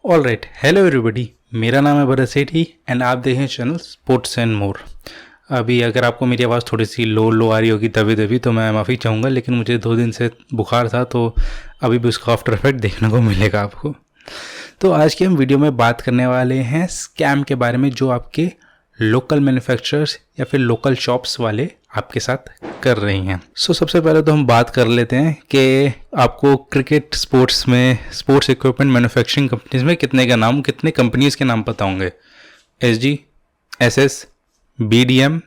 All right, hello everybody. मेरा नाम है भरत सेठी एंड आप देखें चैनल स्पोर्ट्स एंड मोर। अभी अगर आपको मेरी आवाज़ थोड़ी सी लो आ रही होगी दबी दबी तो मैं माफ़ी चाहूँगा, लेकिन मुझे 2 दिन से बुखार था तो अभी भी उसका आफ्टर इफेक्ट देखने को मिलेगा आपको। तो आज की हम वीडियो में बात करने वाले हैं स्कैम के बारे में जो आपके लोकल मैन्युफैक्चरर्स या फिर लोकल शॉप्स वाले आपके साथ कर रही हैं। सबसे पहले तो हम बात कर लेते हैं कि आपको cricket sports equipment manufacturing companies में कितने कंपनीज के नाम पता होंगे। SG, SS, BDM,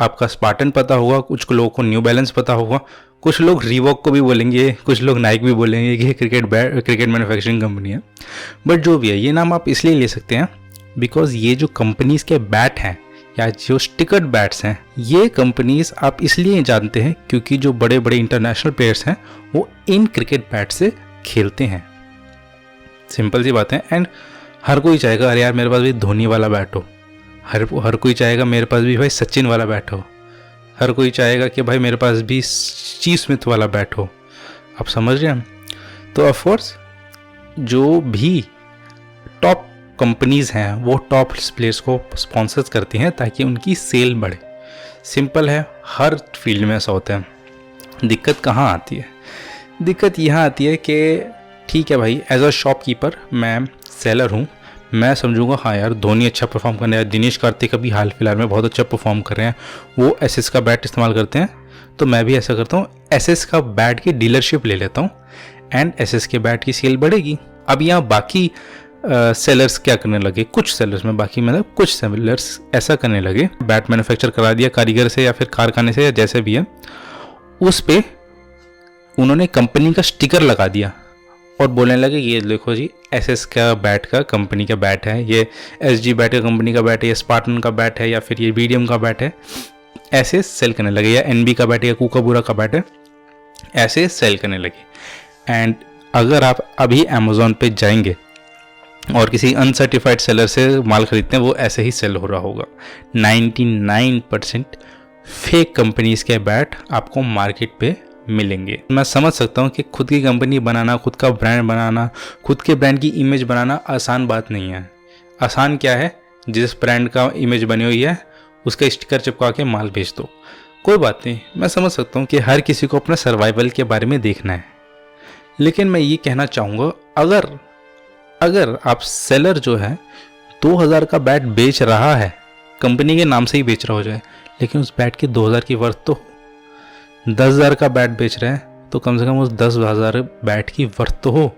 आपका स्पार्टन पता होगा, कुछ लोगों को न्यू बैलेंस पता होगा, कुछ लोग रीवॉक को भी बोलेंगे, कुछ लोग नाइक भी बोलेंगे कि क्रिकेट मैन्युफैक्चरिंग कंपनी है। बट जो भी है, ये नाम आप इसलिए ले सकते हैं बिकॉज ये जो कंपनीज के बैट हैं या जो स्टिकर्ड बैट्स हैं, ये कंपनीज आप इसलिए जानते हैं क्योंकि जो बड़े बड़े इंटरनेशनल प्लेयर्स हैं वो इन क्रिकेट बैट से खेलते हैं। सिंपल सी बात है। एंड हर कोई चाहेगा अरे यार मेरे पास भी धोनी वाला बैट हो, हर कोई चाहेगा मेरे पास भी भाई सचिन वाला बैट हो, हर कोई चाहेगा कि भाई मेरे पास भी स्टीव स्मिथ वाला बैट हो। आप समझ रहे हैं। तो ऑफकोर्स जो भी टॉप कंपनीज हैं वो टॉप प्लेयर्स को स्पॉन्सर्स करती हैं ताकि उनकी सेल बढ़े। सिंपल है, हर फील्ड में ऐसा होता है। दिक्कत कहाँ आती है? दिक्कत यहाँ आती है कि ठीक है भाई, एज अ शॉपकीपर मैं सेलर हूँ, मैं समझूंगा हाँ यार धोनी अच्छा परफॉर्म कर रहा है, दिनेश कार्तिक अभी हाल फिलहाल में बहुत अच्छा परफॉर्म कर रहे हैं, वो एसएस का बैट इस्तेमाल करते हैं, तो मैं भी ऐसा करता हूँ, एसएस का बैट की डीलरशिप ले लेता हूँ एंड एसएस के बैट की सेल बढ़ेगी। अब यहाँ बाकी सेलर्स क्या करने लगे, कुछ सेलर्स ऐसा करने लगे, बैट मैन्युफैक्चर करा दिया कारीगर से या फिर कारखाने से या जैसे भी है, उस पे उन्होंने कंपनी का स्टिकर लगा दिया और बोलने लगे ये देखो जी एसएस का बैट का कंपनी का बैट है, ये एसजी बैट का कंपनी का बैट है, ये स्पार्टन का बैट है या फिर ये बीडीएम का बैट है, ऐसे सेल करने लगे, या एनबी का बैट है या कूकाबूरा का बैट है, ऐसे सेल करने लगे। एंड अगर आप अभी अमेजोन पे जाएंगे और किसी अनसर्टिफाइड सेलर से माल खरीदते हैं वो ऐसे ही सेल हो रहा होगा। 99% फेक कंपनीज के बैट आपको मार्केट पे मिलेंगे। मैं समझ सकता हूँ कि खुद की कंपनी बनाना, खुद का ब्रांड बनाना, खुद के ब्रांड की इमेज बनाना आसान बात नहीं है। आसान क्या है, जिस ब्रांड का इमेज बनी हुई है उसका स्टिकर चिपका के माल भेज दो, कोई बात नहीं। मैं समझ सकता हूँ कि हर किसी को अपना सर्वाइवल के बारे में देखना है, लेकिन मैं ये कहना चाहूँगा अगर आप सेलर जो है 2000 का बैट बेच रहा है, कंपनी के नाम से ही बेच रहा हो जाए, लेकिन उस बैट की 2000 की वर्थ तो 10,000 का बैट बेच रहे हैं तो कम से कम उस 10,000 बैट की वर्थ तो हो।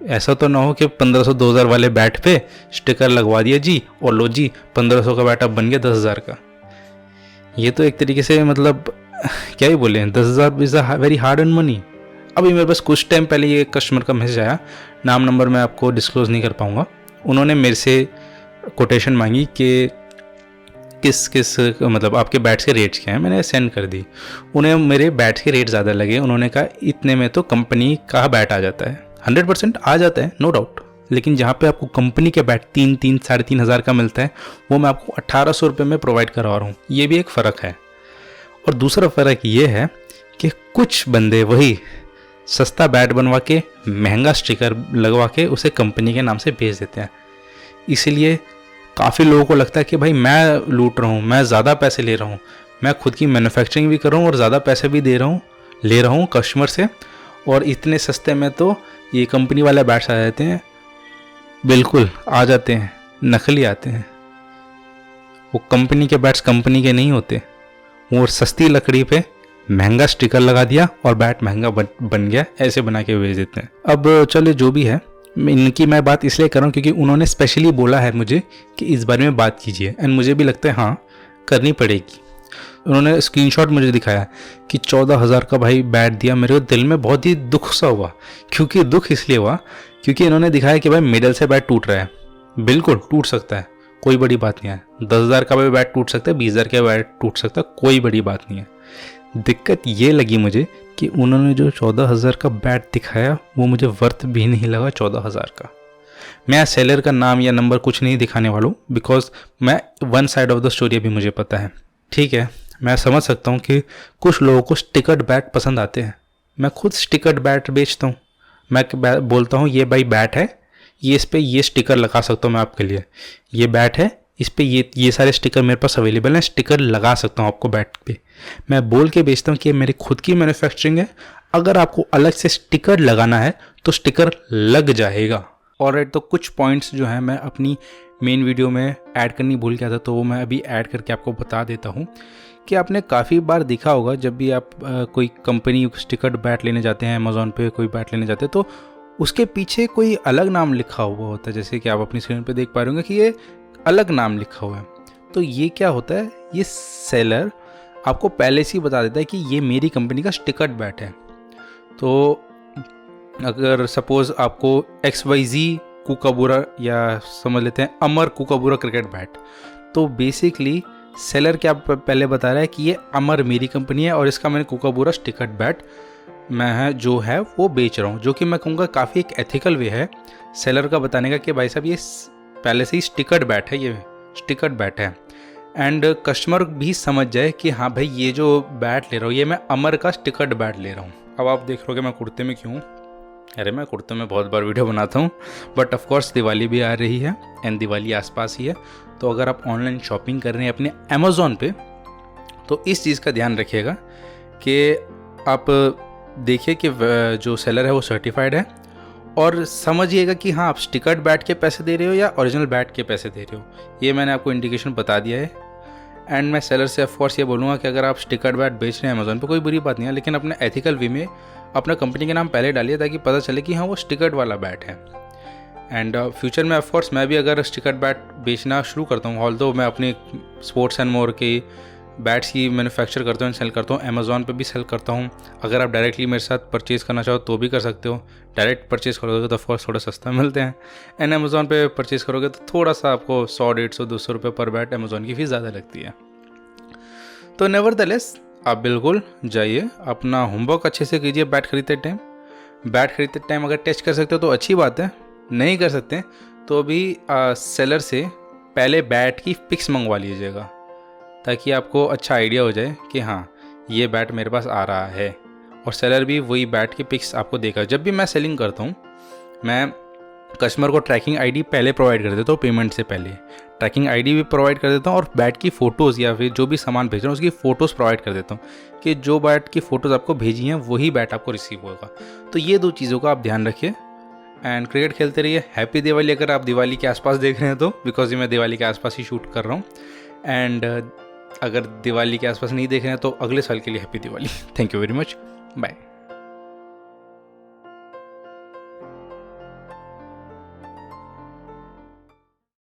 ऐसा तो ना हो कि 1500-2000 वाले बैट पे स्टिकर लगवा दिया जी और लो जी 1500 का बैट अब बन गया 10,000 का। ये तो एक तरीके से मतलब क्या ही बोले, 10,000 is a very hard and money. अभी मेरे पास कुछ टाइम पहले ये कस्टमर का मैसेज आया, नाम नंबर मैं आपको डिस्क्लोज़ नहीं कर पाऊँगा, उन्होंने मेरे से कोटेशन मांगी कि किस मतलब आपके बैट्स के रेट्स क्या हैं। मैंने सेंड कर दी, उन्हें मेरे बैट्स के रेट ज़्यादा लगे, उन्होंने कहा इतने में तो कंपनी का बैट आ जाता है। 100% आ जाता है, नो डाउट, लेकिन जहाँ पे आपको कंपनी के बैट 3,000-3,500 का मिलता है वो मैं आपको 1800 रुपये में प्रोवाइड करवा रहा हूँ। ये भी एक फ़र्क है। और दूसरा फ़र्क ये है कि कुछ बंदे वही सस्ता बैट बनवा के महंगा स्टिकर लगवा के उसे कंपनी के नाम से बेच देते हैं। इसीलिए काफ़ी लोगों को लगता है कि भाई मैं लूट रहा हूँ, मैं ज़्यादा पैसे ले रहा हूँ, मैं खुद की मैन्युफैक्चरिंग भी कर रहा हूँ और ज़्यादा पैसे भी ले रहा हूँ कस्टमर से, और इतने सस्ते में तो ये कंपनी वाले बैट्स आ जाते हैं। बिल्कुल आ जाते हैं, नकली आते हैं। वो कंपनी के बैट्स कंपनी के नहीं होते, वो सस्ती लकड़ी पे महंगा स्टिकर लगा दिया और बैट महंगा बन गया, ऐसे बना के बेच देते हैं। अब चलो जो भी है, इनकी मैं बात इसलिए कर रहा हूँ क्योंकि उन्होंने स्पेशली बोला है मुझे कि इस बारे में बात कीजिए, एंड मुझे भी लगता है हाँ करनी पड़ेगी। उन्होंने स्क्रीनशॉट मुझे दिखाया कि 14,000 का भाई बैट दिया, मेरे दिल में बहुत ही दुख सा हुआ। क्योंकि दुख इसलिए हुआ क्योंकि इन्होंने दिखाया कि भाई मिडल से बैट टूट रहा है। बिल्कुल टूट सकता है, कोई बड़ी बात नहीं है। 10,000 का भी बैट टूट सकता है, 20,000 का बैट टूट सकता है, कोई बड़ी बात नहीं है। दिक्कत ये लगी मुझे कि उन्होंने जो 14,000 का बैट दिखाया वो मुझे वर्थ भी नहीं लगा 14,000 का। मैं सेलर का नाम या नंबर कुछ नहीं दिखाने वाला हूँ बिकॉज मैं one side of the story अभी मुझे पता है। ठीक है, मैं समझ सकता हूँ कि कुछ लोगों को स्टिकर्ड बैट पसंद आते हैं। मैं खुद स्टिकर्ड बैट बेचता हूँ। मैं बोलता हूँ ये भाई बैट है, ये इस पे ये स्टिकर लगा सकता हूँ मैं आपके लिए, ये बैट है, इस पे ये सारे स्टिकर मेरे पास अवेलेबल हैं, स्टिकर लगा सकता हूँ आपको बैट पे। मैं बोल के बेचता हूँ कि ये मेरी खुद की मैन्युफैक्चरिंग है, अगर आपको अलग से स्टिकर लगाना है तो स्टिकर लग जाएगा। और तो कुछ पॉइंट्स जो हैं मैं अपनी मेन वीडियो में ऐड करनी भूल गया था, तो वो मैं अभी ऐड करके आपको बता देता हूँ कि आपने काफ़ी बार देखा होगा जब भी आप कोई कंपनी स्टिकर बैट लेने जाते हैं, अमेज़ॉन पे कोई बैट लेने जाते हैं तो उसके पीछे कोई अलग नाम लिखा हुआ होता है, जैसे कि आप अपनी स्क्रीन पे देख पा रहे होंगे कि ये अलग नाम लिखा हुआ है। तो ये क्या होता है, ये सेलर आपको पहले से ही बता देता है कि ये मेरी कंपनी का स्टिकर बैट है। तो अगर सपोज़ आपको XYZ कूकाबूरा या समझ लेते हैं अमर कूकाबूरा क्रिकेट बैट, तो बेसिकली सेलर क्या पहले बता रहा है कि ये अमर मेरी कंपनी है और इसका मैंने कूकाबूरा स्टिकर बैट मैं जो है वो बेच रहा हूँ, जो कि मैं कहूँगा काफ़ी एक एथिकल वे है सेलर का बताने का कि भाई साहब ये पहले से ही स्टिकर बैट है, ये स्टिकर बैट है। एंड कस्टमर भी समझ जाए कि हाँ भाई ये जो बैट ले रहा हूँ ये मैं अमर का स्टिकर बैट ले रहा हूँ। अब आप देख रहे हो कि मैं कुर्ते में क्यों, अरे मैं कुर्ते में बहुत बार वीडियो बनाता हूँ, बट ऑफ कोर्स दिवाली भी आ रही है एंड दिवाली आसपास ही है, तो अगर आप ऑनलाइन शॉपिंग कर रहे हैं अपने अमेज़ॉन पे तो इस चीज़ का ध्यान रखिएगा कि आप देखिए कि जो सेलर है वो सर्टिफाइड है और समझिएगा कि हाँ आप स्टिकर बैट के पैसे दे रहे हो या ओरिजिनल बैट के पैसे दे रहे हो, ये मैंने आपको इंडिकेशन बता दिया है। एंड मैं सेलर से ऑफकोर्स ये बोलूँगा कि अगर आप स्टिकर बैट बेच रहे हैं अमेज़ॉन पे कोई बुरी बात नहीं है, लेकिन अपने एथिकल वे में अपना कंपनी के नाम पहले डालिए ताकि पता चले कि हाँ वो स्टिकर वाला बैट है। एंड फ्यूचर में ऑफकोर्स मैं भी अगर स्टिकर बैट बेचना शुरू करता हूँ, ऑल्दो मैं अपने स्पोर्ट्स एंड मोर की बैट्स की मैन्युफैक्चर करता हूँ, सेल करता हूँ, अमेज़ॉन पे भी सेल करता हूँ। अगर आप डायरेक्टली मेरे साथ परचेज़ करना चाहो तो भी कर सकते हो, डायरेक्ट परचेज़ करोगे तो ऑफकोर्स थोड़ा सस्ता मिलते हैं, एंड अमेज़ॉन पे परचेज़ करोगे तो थोड़ा सा आपको 100, 150, 200 रुपये पर बैट अमेज़ॉन की फ़ीस ज़्यादा लगती है। तो नेवरदलेस आप बिल्कुल जाइए, अपना होमवर्क अच्छे से कीजिए बैट खरीदते टाइम अगर टेस्ट कर सकते हो तो अच्छी बात है, नहीं कर सकते तो भी सेलर से पहले बैट की पिक्स मंगवा लीजिएगा ताकि आपको अच्छा आइडिया हो जाए कि हाँ ये बैट मेरे पास आ रहा है, और सेलर भी वही बैट की पिक्स आपको देगा। जब भी मैं सेलिंग करता हूँ मैं कस्टमर को ट्रैकिंग आईडी पहले प्रोवाइड कर देता हूँ, पेमेंट से पहले ट्रैकिंग आईडी भी प्रोवाइड कर देता हूँ और बैट की फ़ोटोज़ या फिर जो भी सामान भेज रहा हूँ उसकी फ़ोटोज़ प्रोवाइड कर देता हूँ कि जो बैट की फ़ोटोज़ आपको भेजी हैं वही बैट आपको रिसीव होगा। तो ये दो चीज़ों का आप ध्यान रखिए एंड क्रिकेट खेलते रहिए। हैप्पी दिवाली अगर आप दिवाली के आसपास देख रहे हैं तो, बिकॉज ये मैं दिवाली के आसपास ही शूट कर रहा हूँ। एंड अगर दिवाली के आसपास नहीं देख रहे हैं तो अगले साल के लिए happy Diwali. Thank you very much, bye.